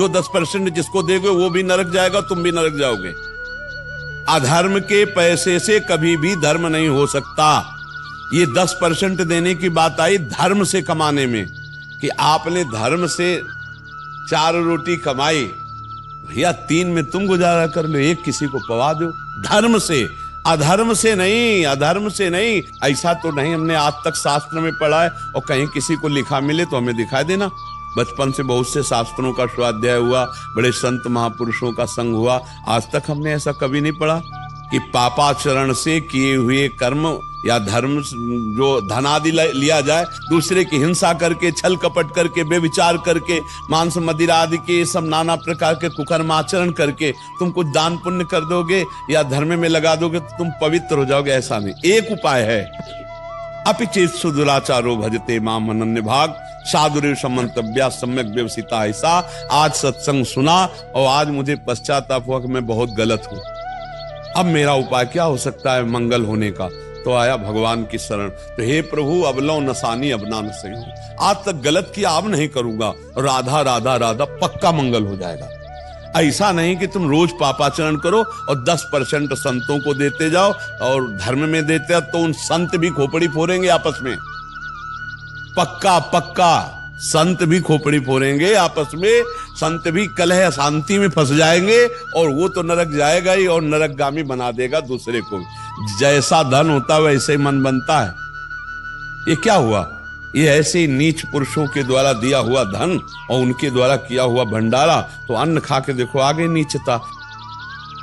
जो 10% जिसको दोगे वो भी नरक जाएगा, तुम भी नरक जाओगे। अधर्म के पैसे से कभी भी धर्म नहीं हो सकता। ये 10% देने की बात आई धर्म से कमाने में, कि आपने धर्म से 4 रोटी कमाई, भैया 3 में तुम गुजारा कर लो, 1 किसी को पवा दो। धर्म से, अधर्म से नहीं, अधर्म से नहीं। ऐसा तो नहीं हमने आज तक शास्त्र में पढ़ा है, और कहीं किसी को लिखा मिले तो हमें दिखा देना। बचपन से बहुत से शास्त्रों का स्वाध्याय हुआ, बड़े संत महापुरुषों का संग हुआ, आज तक हमने ऐसा कभी नहीं पढ़ा कि पापाचरण से किए हुए कर्म या धर्म जो धनादि लिया जाए, दूसरे की हिंसा करके, छल कपट करके, बेविचार करके, मांस मदिरा आदि के सब नाना प्रकार के कुकर्माचरण करके तुम कुछ दान पुण्य कर दोगे या धर्म में लगा दोगे तो तुम पवित्र हो जाओगे, ऐसा नहीं। एक उपाय है, अपिचेत सुदुराचारो भजते माम अनन्य भाग साधुरेव समंतव्या सम्यक व्यवसिता। ऐसा आज सत्संग सुना और आज मुझे पश्चाताप हुआ कि मैं बहुत गलत हूं। अब मेरा उपाय क्या हो सकता है मंगल होने का? तो आया भगवान की शरण। तो हे प्रभु अब लो नसानी अब ना सही हूं, आज तक गलत किया अब नहीं करूंगा, राधा राधा राधा पक्का मंगल हो जाएगा। ऐसा नहीं कि तुम रोज पापाचरण करो और 10% संतों को देते जाओ और धर्म में देते हो, तो उन संत भी खोपड़ी फोड़ेंगे आपस में। पक्का पक्का संत भी खोपड़ी फोड़ेंगे आपस में, संत भी कलह अशांति में फंस जाएंगे और वो तो नरक जाएगा ही और नरकगामी बना देगा दूसरे को। जैसा धन होता है वैसे ही मन बनता है। ये क्या हुआ? ये ऐसे नीच पुरुषों के द्वारा दिया हुआ धन और उनके द्वारा किया हुआ भंडारा, तो अन्न खा के देखो आगे नीचता।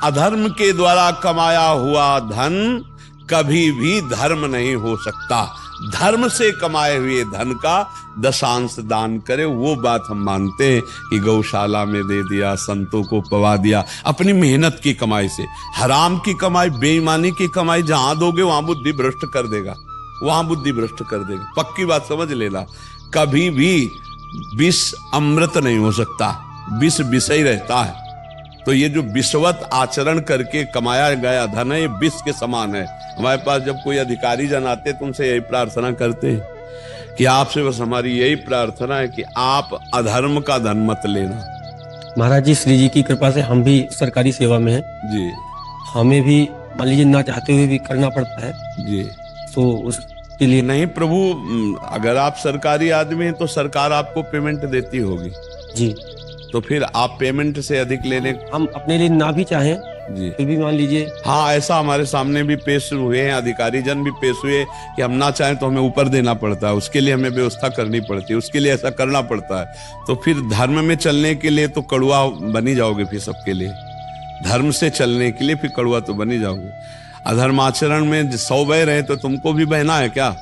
अधर्म के द्वारा कमाया हुआ धन कभी भी धर्म नहीं हो सकता। धर्म से कमाए हुए धन का 10 दान करे, वो बात हम मानते हैं कि गौशाला में दे दिया, संतों को पवा दिया, अपनी मेहनत की कमाई से। हराम की कमाई, बेईमानी की कमाई जहां दोगे वहां बुद्धि भ्रष्ट कर देगा, वहां बुद्धि भ्रष्ट कर देगा। पक्की बात समझ लेना। कभी भी विष अमृत नहीं हो सकता, विष विष ही रहता है। तो ये जो विषवत आचरण करके कमाया गया धन है, ये विष के समान है। हमारे पास जब कोई अधिकारी जन आते तो उनसे यही प्रार्थना करते हैं कि आपसे बस हमारी यही प्रार्थना है कि आप अधर्म का धन मत लेना। महाराज जी, श्री जी की कृपा से हम भी सरकारी सेवा में हैं जी, हमें भी मान लीजिए ना चाहते हुए भी करना पड़ता है जी। तो उसके लिए नहीं प्रभु, अगर आप सरकारी आदमी हैं तो सरकार आपको पेमेंट देती होगी जी, तो फिर आप पेमेंट से अधिक लेने, हम अपने लिए ना भी चाहें जी, फिर भी मान लीजिए। हाँ, ऐसा हमारे सामने भी पेश हुए हैं, अधिकारी जन भी पेश हुए कि हम ना चाहें तो हमें ऊपर देना पड़ता है, उसके लिए हमें व्यवस्था करनी पड़ती है, उसके लिए ऐसा करना पड़ता है। तो फिर धर्म में चलने के लिए तो कड़ुआ बनी जाओगे, फिर सबके लिए धर्म से चलने के लिए फिर कड़ुआ तो बनी जाओगे। अधर्माचरण में 100 बह रहे तो तुमको भी बहना है क्या?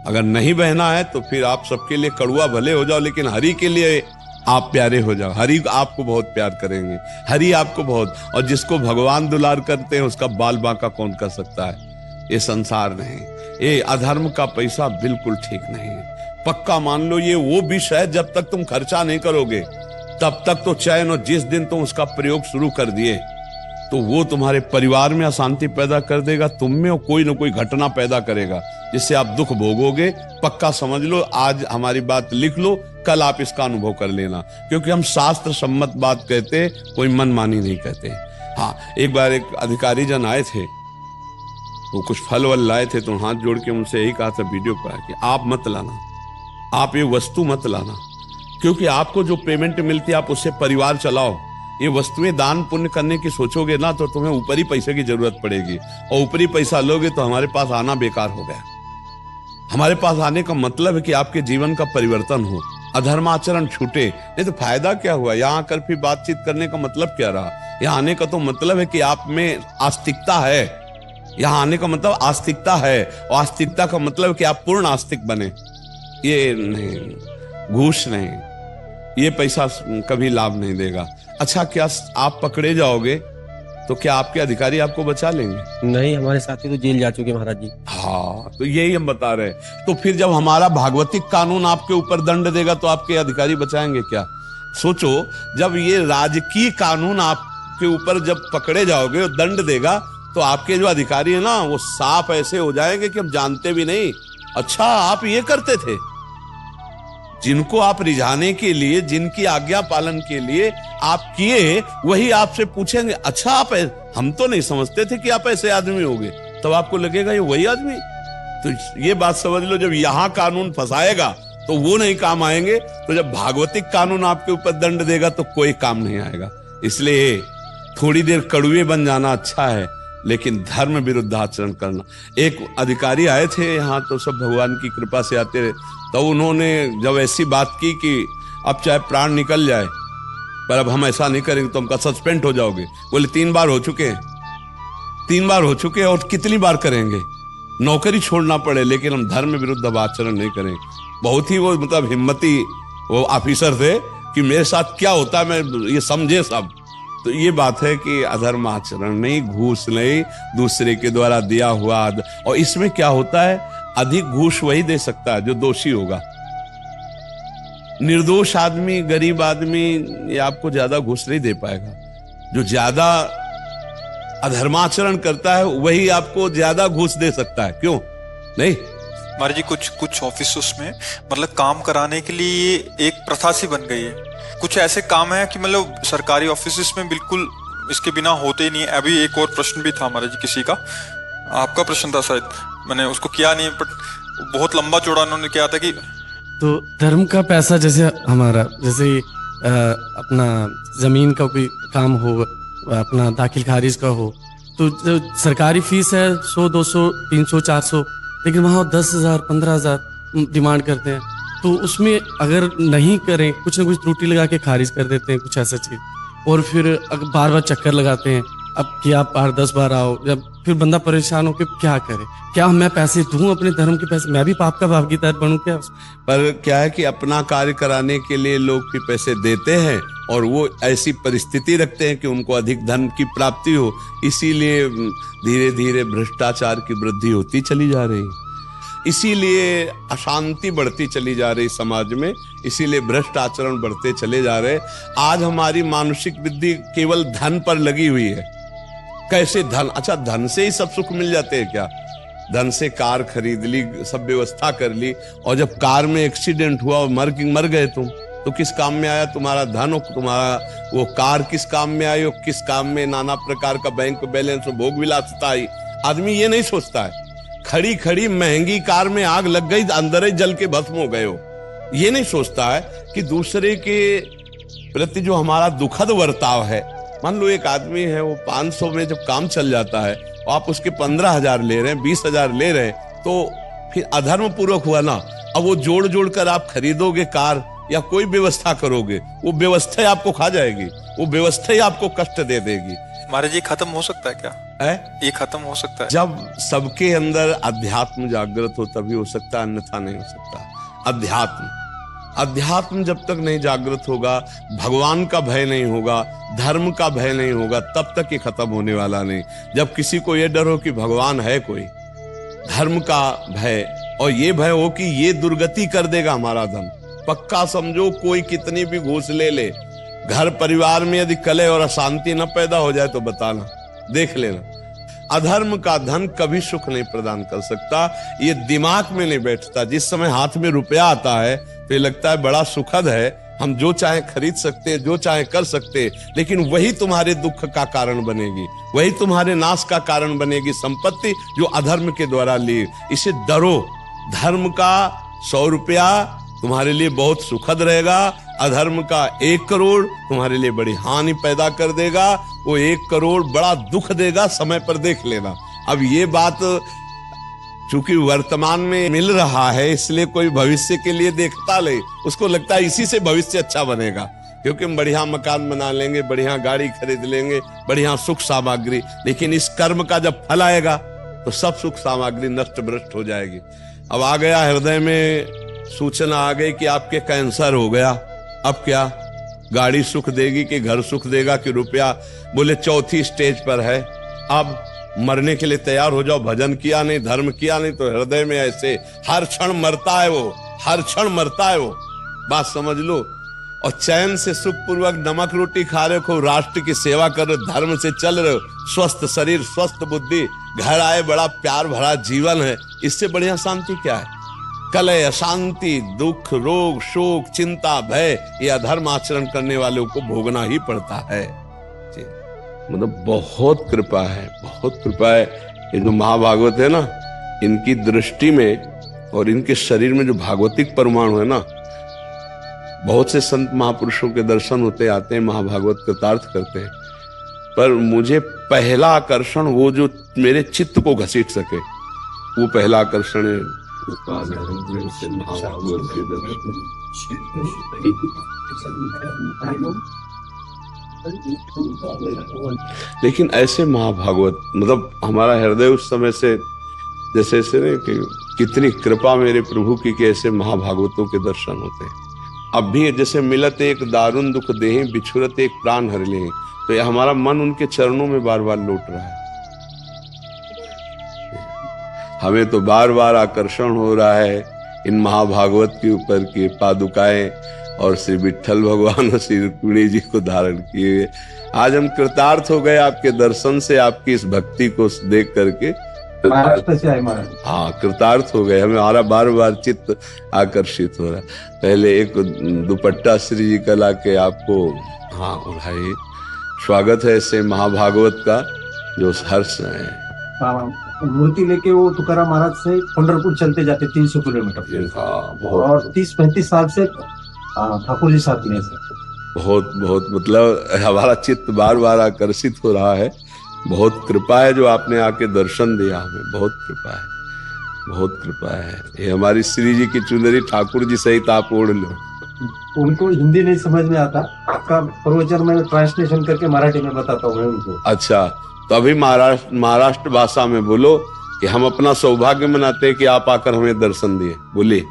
अगर नहीं बहना है तो फिर आप सबके लिए कड़ुआ भले हो जाओ, लेकिन हरि के लिए आप प्यारे हो जाओ। हरि आपको बहुत प्यार करेंगे, हरि आपको बहुत, और जिसको भगवान दुलार करते हैं उसका बाल बांका कौन कर सकता है? ये संसार नहीं, ये अधर्म का पैसा बिल्कुल ठीक नहीं है। पक्का मान लो ये वो विष है, जब तक तुम खर्चा नहीं करोगे तब तक तो चैन, और जिस दिन तुम उसका प्रयोग शुरू कर दिए तो वो तुम्हारे परिवार में अशांति पैदा कर देगा, तुम में और कोई ना कोई घटना पैदा करेगा जिससे आप दुख भोगोगे। पक्का समझ लो, आज हमारी बात लिख लो, कल आप इसका अनुभव कर लेना, क्योंकि हम शास्त्र सम्मत बात कहते, कोई मनमानी नहीं कहते। हाँ, एक बार एक अधिकारी जन आए थे, वो कुछ फल वल लाए थे, तो हाथ जोड़ के उनसे यही कहा था वीडियो पर कि आप मत लाना, आप ये वस्तु मत लाना, क्योंकि आपको जो पेमेंट मिलती है आप उससे परिवार चलाओ। ये वस्तुएं दान पुण्य करने की सोचोगे ना तो तुम्हें ऊपरी पैसे की जरूरत पड़ेगी, और ऊपरी पैसा लोगे तो हमारे पास आना बेकार हो गया। हमारे पास आने का मतलब है कि आपके जीवन का परिवर्तन हो, अधर्माचरण छूटे, नहीं तो फायदा क्या हुआ? यहाँ आकर फिर बातचीत करने का मतलब क्या रहा? यहाँ आने का तो मतलब है कि आप में आस्तिकता है। यहाँ आने का मतलब आस्तिकता है, और आस्तिकता का मतलब है कि आप पूर्ण आस्तिक बने। ये नहीं, घूस नहीं, ये पैसा कभी लाभ नहीं देगा। अच्छा, क्या आप पकड़े जाओगे तो क्या आपके अधिकारी आपको बचा लेंगे? नहीं, हमारे साथी तो जेल जा चुके महाराज जी। हाँ, तो यही हम बता रहे हैं। तो फिर जब हमारा भागवतिक कानून आपके ऊपर दंड देगा तो आपके अधिकारी बचाएंगे क्या? सोचो, जब ये राजकीय कानून आपके ऊपर जब पकड़े जाओगे और दंड देगा तो आपके जो अधिकारी है ना, वो साफ ऐसे हो जाएंगे कि हम जानते भी नहीं, अच्छा आप ये करते थे। जिनको आप रिझाने के लिए, जिनकी आज्ञा पालन के लिए आप किए, वही आपसे पूछेंगे अच्छा आप हम तो नहीं समझते थे कि आप ऐसे आदमी होगे, तब आपको लगेगा ये वही आदमी। तो ये बात समझ लो, जब यहां कानून फंसाएगा तो वो नहीं काम आएंगे, तो जब भागवतिक कानून आपके ऊपर दंड देगा तो कोई काम नहीं आएगा। इसलिए थोड़ी देर कड़ुए बन जाना अच्छा है, लेकिन धर्म विरुद्ध आचरण करना। एक अधिकारी आए थे यहाँ, तो सब भगवान की कृपा से आते रहे, तो उन्होंने जब ऐसी बात की कि अब चाहे प्राण निकल जाए पर अब हम ऐसा नहीं करेंगे, तो हमका सस्पेंड हो जाओगे। बोले 3 बार हो चुके हैं, 3 बार हो चुके हैं और कितनी बार करेंगे, नौकरी छोड़ना पड़े लेकिन हम धर्म विरुद्ध अब आचरण नहीं करेंगे। बहुत ही वो मतलब हिम्मती वो ऑफिसर थे कि मेरे साथ क्या होता है मैं ये समझे सब। तो ये बात है कि अधर्म आचरण नहीं, घूस नहीं, दूसरे के द्वारा दिया हुआ। और इसमें क्या होता है, अधिक घूस वही दे सकता है जो दोषी होगा। निर्दोष आदमी, गरीब आदमी ये आपको ज्यादा घूस नहीं दे पाएगा। जो ज्यादा अधर्माचरण करता है वही आपको ज्यादा घूस दे सकता है। क्यों नहीं? महाराज जी कुछ ऑफिस में मतलब काम कराने के लिए एक प्रथा सी बन गई है। कुछ ऐसे काम है कि मतलब सरकारी ऑफिस में बिल्कुल इसके बिना होते ही नहीं है। अभी एक और प्रश्न भी था महाराज जी, किसी का आपका प्रश्न था शायद, मैंने उसको किया नहीं, बट बहुत लंबा चौड़ा उन्होंने किया था कि तो धर्म का पैसा जैसे हमारा, जैसे अपना जमीन का कोई काम हो, अपना दाखिल खारिज का हो, तो जो सरकारी फीस है 100, 200, 300, 400, लेकिन वहाँ 10,000, 15,000 डिमांड करते हैं। तो उसमें अगर नहीं करें, कुछ ना कुछ त्रुटि लगा के खारिज कर देते हैं कुछ ऐसा चीज, और फिर बार बार चक्कर लगाते हैं, अब कि आप 8-10 बार आओ, जब फिर बंदा परेशान होकर क्या करे, क्या मैं पैसे दूं अपने धर्म के पैसे, मैं भी पाप का भागीदार बनूं क्या? पर क्या है कि अपना कार्य कराने के लिए लोग भी पैसे देते हैं और वो ऐसी परिस्थिति रखते हैं कि उनको अधिक धन की प्राप्ति हो, इसीलिए धीरे धीरे भ्रष्टाचार की वृद्धि होती चली जा रही, इसीलिए अशांति बढ़ती चली जा रही समाज में, इसीलिए भ्रष्ट आचरण बढ़ते चले जा रहे। आज हमारी मानसिक वृद्धि केवल धन पर लगी हुई है। कैसे धन? अच्छा, धन से ही सब सुख मिल जाते हैं क्या? धन से कार खरीद ली, सब व्यवस्था कर ली, और जब कार में एक्सीडेंट हुआ और मर गए तुम, तो किस काम में आया तुम्हारा धन? और तुम्हारा वो कार किस काम में आई? और किस काम में नाना प्रकार का बैंक बैलेंस और भोग विलासिता आई? आदमी ये नहीं सोचता है। खड़ी खड़ी महंगी कार में आग लग गई, अंदर ही जल के भस्म हो गए हो। ये नहीं सोचता है कि दूसरे के प्रति जो हमारा दुखद बर्ताव है, मान लो एक आदमी है वो 500 में जब काम चल जाता है और आप उसके 15,000 ले रहे हैं, 20,000 ले रहे हैं, तो फिर अधर्म पूर्वक हुआ ना। अब वो जोड़ जोड़ कर आप खरीदोगे कार या कोई व्यवस्था करोगे, वो व्यवस्था ही आपको खा जाएगी, वो व्यवस्था ही आपको कष्ट दे देगी। महाराज जी खत्म हो सकता है क्या है? ये खत्म हो सकता है जब सबके अंदर अध्यात्म जागृत हो तभी हो सकता है, अन्यथा नहीं हो सकता। अध्यात्म जब तक नहीं जागृत होगा, भगवान का भय नहीं होगा, धर्म का भय नहीं होगा, तब तक ये खत्म होने वाला नहीं। जब किसी को ये डर हो कि भगवान है कोई, धर्म का भय, और ये भय हो कि ये दुर्गति कर देगा हमारा धन, पक्का समझो कोई कितनी भी घूस ले ले, घर परिवार में यदि कलह और अशांति न पैदा हो जाए तो बताना, देख लेना। अधर्म का धन कभी सुख नहीं प्रदान कर सकता, ये दिमाग में नहीं बैठता। जिस समय हाथ में रुपया आता है तो ये लगता है बड़ा सुखद है, हम जो चाहे खरीद सकते हैं, जो चाहे कर सकते हैं, लेकिन वही तुम्हारे दुख का कारण बनेगी, वही तुम्हारे नाश का कारण बनेगी संपत्ति जो अधर्म के द्वारा ली। इसे डरो, धर्म का 100 रुपया तुम्हारे लिए बहुत सुखद रहेगा, अधर्म का 1 करोड़ तुम्हारे लिए बड़ी हानि पैदा कर देगा। वो 1 करोड़ बड़ा दुख देगा, समय पर देख लेना। अब ये बात चूंकि वर्तमान में मिल रहा है, इसलिए कोई भविष्य के लिए देखता ले, उसको लगता है इसी से भविष्य अच्छा बनेगा, क्योंकि हम बढ़िया मकान बना लेंगे, बढ़िया गाड़ी खरीद लेंगे, बढ़िया सुख सामग्री, लेकिन इस कर्म का जब फल आएगा तो सब सुख सामग्री नष्ट भ्रष्ट हो जाएगी। अब आ गया हृदय में सूचना आ गई कि आपके कैंसर हो गया, अब क्या? गाड़ी सुख देगी कि घर सुख देगा कि रुपया? बोले 4थी स्टेज पर है, अब मरने के लिए तैयार हो जाओ। भजन किया नहीं, धर्म किया नहीं, तो हृदय में ऐसे हर क्षण मरता है वो, हर क्षण मरता है वो, बात समझ लो। और चैन से सुखपूर्वक नमक रोटी खा रहे हो, राष्ट्र की सेवा कर रहे हो, धर्म से चल रहे हो, स्वस्थ शरीर, स्वस्थ बुद्धि, घर आए बड़ा प्यार भरा जीवन है, इससे बढ़िया शांति क्या है? कलह, अशांति, दुख, रोग, शोक, चिंता, भय, ये अधर्म आचरण करने वालों को भोगना ही पड़ता है। मतलब बहुत कृपा है, बहुत कृपा है। ये जो महाभागवत है ना, इनकी दृष्टि में और इनके शरीर में जो भागवतिक परमाणु है ना, बहुत से संत महापुरुषों के दर्शन होते आते हैं, महाभागवत कृतार्थ करते हैं, पर मुझे पहला आकर्षण वो जो मेरे चित्त को घसीट सके, वो पहला आकर्षण है महाभागवत के दर्शन। लेकिन ऐसे महाभागवत, मतलब हमारा हृदय उस समय से जैसे ऐसे नहीं कि कितनी कृपा मेरे प्रभु की कि ऐसे महाभागवतों के दर्शन होते हैं। अब भी जैसे मिलत एक दारुण दुख देहि, बिछुरत एक प्राण हर लेहि, तो ये हमारा मन उनके चरणों में बार बार लौट रहा है। हमें तो बार बार आकर्षण हो रहा है इन महाभागवत के ऊपर की पादुकाएं और श्री विट्ठल भगवान और श्री रुक्मिणी जी को धारण किए। आज हम कृतार्थ हो गए आपके दर्शन से, आपकी इस भक्ति को देख करके। महाराष्ट्र से आए महाराज। हाँ, कृतार्थ हो गए। हमारा बार बार चित्त आकर्षित हो रहा है। पहले एक दुपट्टा श्री जी का लाके आपको, हाँ भाई, स्वागत है ऐसे महाभागवत का जो हर्ष है। मूर्ति लेके वो तुकाराम महाराज से पंढरपुर चलते जाते 300 किलोमीटर। हाँ, और 30-35 साल से ठाकुर जी साथ में से। बहुत बहुत मतलब हमारा चित्त बार बार आकर्षित हो रहा है। बहुत कृपा है जो आपने आके दर्शन दिया हमें, बहुत कृपा है, बहुत कृपा है। ये हमारी श्री जी की चुनरी ठाकुर जी सहित आप ओढ़ लो। उनको हिंदी नहीं समझ में आता, आपका प्रवचन में ट्रांसलेशन करके मराठी में बताता हूँ मैं उनको। अच्छा, तो अभी महाराष्ट्र भाषा में बोलो कि हम अपना सौभाग्य मनाते हैं कि आप आकर हमें दर्शन दिए। बोलिए।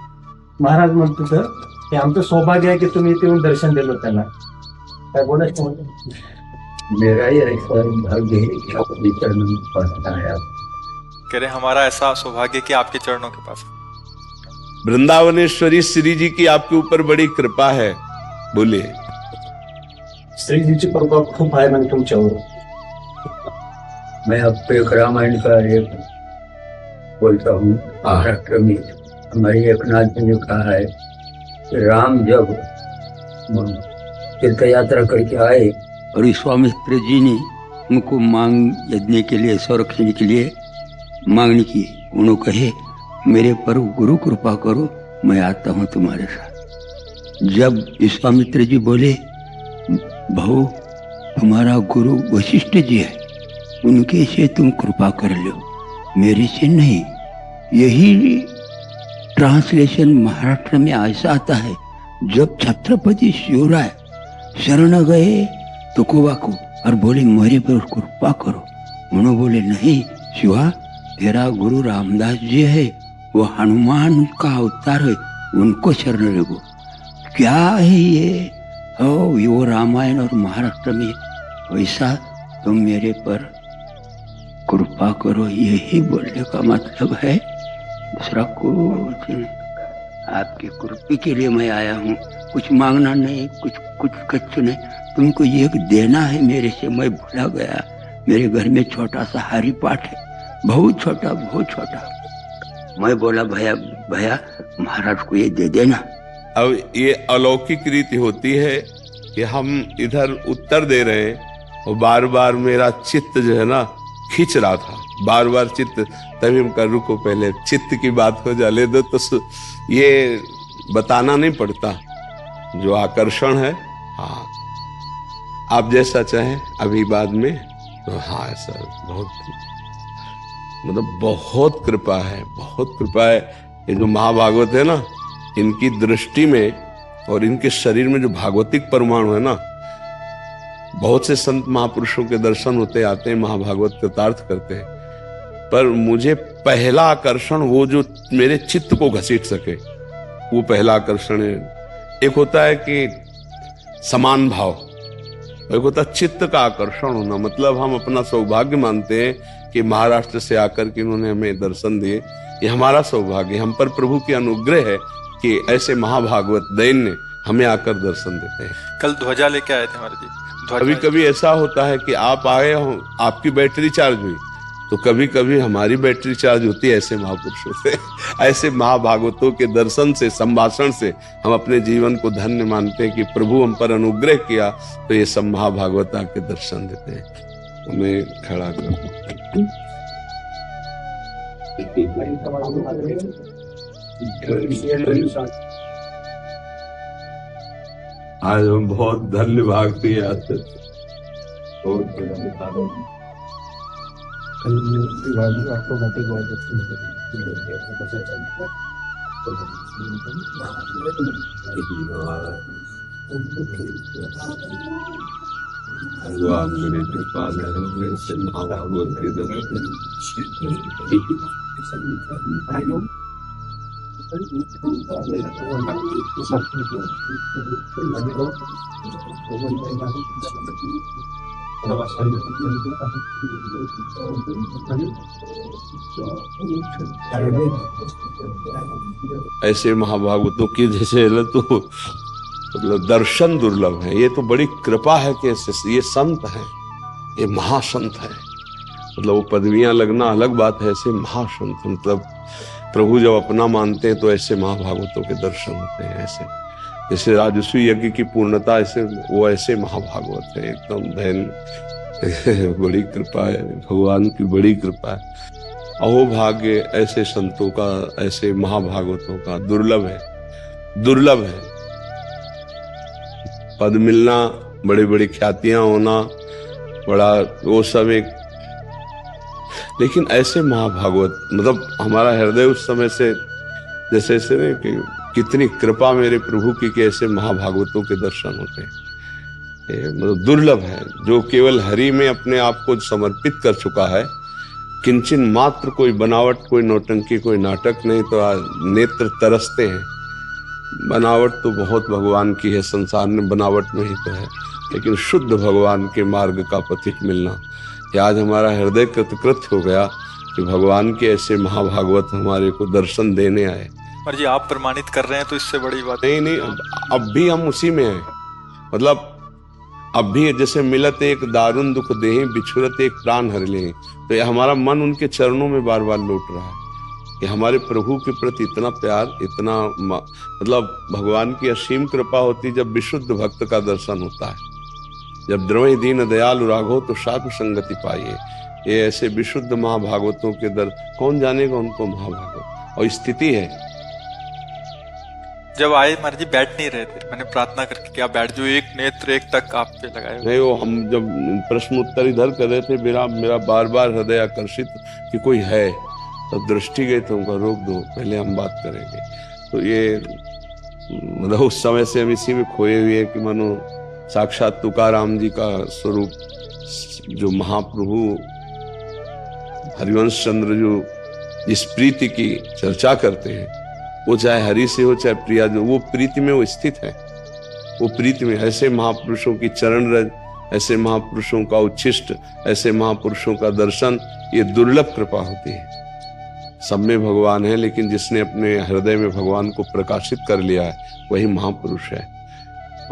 महाराज म्हणतो सर की आमचं सौभाग्य आहे की तुम्ही इथे येऊन दर्शन दिलं त्यांना। काय बोलायचं? मेरा ही ऐसा भाग्य है कि आपके चरणों में पड़ता है। कह रहे हमारा ऐसा सौभाग्य कि आपके चरणों के पास। वृंदावनेश्वरी श्री जी की आपके ऊपर बड़ी कृपा है। बोलिए। श्रीजीची कृपा खूप आहे म्हणजे तुमच्यावर। मैं आपको एक रामायण का एक बोलता हूँ। महाराष्ट्र में हमारे एक नाथ जी ने कहा है कि राम जब तीर्थ यात्रा करके आए और विश्वामित्र जी ने उनको मांग यज्ञ के लिए, संरक्षण के लिए मांगनी की। उन्होंने कहे मेरे पर गुरु कृपा करो, मैं आता हूँ तुम्हारे साथ। जब विश्वामित्र जी बोले भाऊ तुम्हारा गुरु वशिष्ठ जी है, उनके से तुम कृपा कर लो, मेरे से नहीं। यही ट्रांसलेशन महाराष्ट्र में ऐसा आता है, जब छत्रपति शिवराय शरण गए तुकोबा को और बोले मेरे पर कृपा करो, उन्होंने बोले नहीं शिवा, तेरा गुरु रामदास जी है, वो हनुमान का अवतार है, उनको शरण लगो। क्या है ये? वो रामायण और महाराष्ट्र में वैसा तुम मेरे पर कृपा करो, यही बोलने का मतलब है। दूसरा कुछ नहीं। आपकी कृपा के लिए मैं आया हूँ, कुछ मांगना नहीं, कुछ नहीं। तुमको ये देना है मेरे से, मैं भूला गया। मेरे घर में छोटा सा हरि पाठ है, बहुत छोटा, बहुत छोटा। मैं बोला भैया महाराज को ये दे देना। अब ये अलौकिक रीति होती है कि हम इधर उत्तर दे रहे हैं और बार बार मेरा चित्त जो है ना खींच रहा था, बार बार चित्त। तभी हम कर रुको, पहले चित्त की बात हो जाने दो, तो ये बताना नहीं पड़ता जो आकर्षण है। हाँ, आप जैसा चाहें अभी बाद में। तो हाँ सर, बहुत मतलब बहुत कृपा है, बहुत कृपा है। ये जो महाभागवत है ना, इनकी दृष्टि में और इनके शरीर में जो भागवतिक परमाणु है ना, बहुत से संत महापुरुषों के दर्शन होते आते हैं, महाभागवत कृतार्थ करते हैं, पर मुझे पहला आकर्षण वो जो मेरे चित्त को घसीट सके, वो पहला आकर्षण है। एक होता है कि समान भाव, एक होता है चित्त का आकर्षण होना। मतलब हम अपना सौभाग्य मानते हैं कि महाराष्ट्र से आकर के इन्होंने हमें दर्शन दिए, ये हमारा सौभाग्य। हम पर प्रभु की अनुग्रह है कि ऐसे महाभागवत दैन्य हमें आकर दर्शन देते हैं। कल ध्वजा लेके आए थे महाराज जी। कभी कभी ऐसा होता है कि आप आए हो, आपकी बैटरी चार्ज हुई, तो कभी कभी हमारी बैटरी चार्ज होती है ऐसे महापुरुषों से, ऐसे महाभागवतों के दर्शन से, संभाषण से हम अपने जीवन को धन्य मानते हैं कि प्रभु हम पर अनुग्रह किया तो ये सब महाभागवत आके दर्शन देते हैं। हमें खड़ा कर आज हम बहुत धन्य भाग आते भगवान मेरी कृपा से महाभागवत के दर्शन ऐसे महाभागवतों की जैसे तो मतलब दर्शन दुर्लभ है। ये तो बड़ी कृपा है कि ये संत हैं, ये महासंत है। मतलब वो पदवियां लगना अलग बात है, ऐसे महासंत मतलब प्रभु जब अपना मानते हैं तो ऐसे महाभागवतों के दर्शन होते हैं। ऐसे जैसे राजस्वी यज्ञ की पूर्णता, ऐसे वो ऐसे महाभागवत है एकदम धैर्य। बड़ी कृपा है, भगवान की बड़ी कृपा है। अहो भाग्य ऐसे संतों का, ऐसे महाभागवतों का दुर्लभ है, दुर्लभ है। पद मिलना, बड़ी बड़ी ख्यातियां होना, बड़ा वो सब एक, लेकिन ऐसे महाभागवत मतलब हमारा हृदय उस समय से जैसे ऐसे नहीं कि कितनी कृपा मेरे प्रभु की कि ऐसे महाभागवतों के दर्शन होते हैं। मतलब दुर्लभ है जो केवल हरि में अपने आप को समर्पित कर चुका है, किंचन मात्र कोई बनावट, कोई नौटंकी, कोई नाटक नहीं, तो नेत्र तरसते हैं। बनावट तो बहुत भगवान की है, संसार में बनावट में ही तो है, लेकिन शुद्ध भगवान के मार्ग का पथिक मिलना, ये आज हमारा हृदय कृतकृत हो गया कि भगवान के ऐसे महाभागवत हमारे को दर्शन देने आए। और जी आप प्रमाणित कर रहे हैं तो इससे बड़ी बात नहीं, अब भी हम उसी में हैं। मतलब अब भी जैसे मिलत एक दारुण दुख देहि, बिछुरत एक प्राण हर ले, तो ये हमारा मन उनके चरणों में बार बार लौट रहा है कि हमारे प्रभु के प्रति इतना प्यार, इतना मतलब भगवान की असीम कृपा होती जब विशुद्ध भक्त का दर्शन होता है। जब द्रवहि दीन दयालु राघो तो साधु संगति पाइए। ये ऐसे विशुद्ध महाभागवतों के दर कौन जानेगा उनको महाभागवत। और स्थिति है जब आए महाराज जी बैठ नहीं रहे थे, मैंने प्रार्थना करके क्या बैठ जो एक नेत्र एक तक आप पे लगाए नहीं, वो हम जब प्रश्न उत्तर इधर कर रहे थे, मेरा बार बार हृदय आकर्षित कि कोई है, तो दृष्टि गई तो उनका रोक दो, पहले हम बात करेंगे। तो ये मतलब उस समय से हम इसी में खोए हुए हैं कि मानो साक्षात तुकाराम जी का स्वरूप, जो महाप्रभु हरिवंश चंद्र जो जिस प्रीति की चर्चा करते हैं, वो चाहे हरि से हो चाहे प्रिया, जो वो प्रीति में वो स्थित है। वो प्रीति में ऐसे महापुरुषों की चरण रज, ऐसे महापुरुषों का उच्छिष्ट, ऐसे महापुरुषों का दर्शन, ये दुर्लभ कृपा होती है। सब में भगवान है, लेकिन जिसने अपने हृदय में भगवान को प्रकाशित कर लिया है वही महापुरुष है।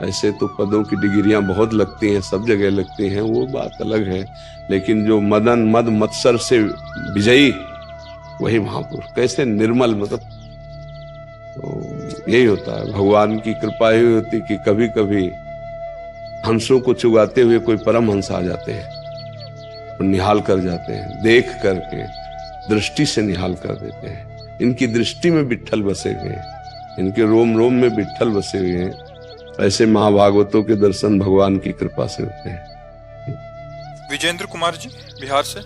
ऐसे तो पदों की डिग्रियां बहुत लगती हैं, सब जगह लगती हैं, वो बात अलग है, लेकिन जो मदन मद मत्सर से विजयी वही महापुरुष। कैसे निर्मल, मतलब तो यही होता है भगवान की कृपा। यही होती कि कभी कभी हंसों को चुगाते हुए कोई परम हंस आ जाते हैं और निहाल कर जाते हैं, देख करके दृष्टि से निहाल कर देते हैं। इनकी दृष्टि में विट्ठल बसे हुए हैं, इनके रोम रोम में विट्ठल बसे हुए हैं। ऐसे महाभागवतों के दर्शन भगवान की कृपा से होते हैं। विजेंद्र कुमार जी बिहार से।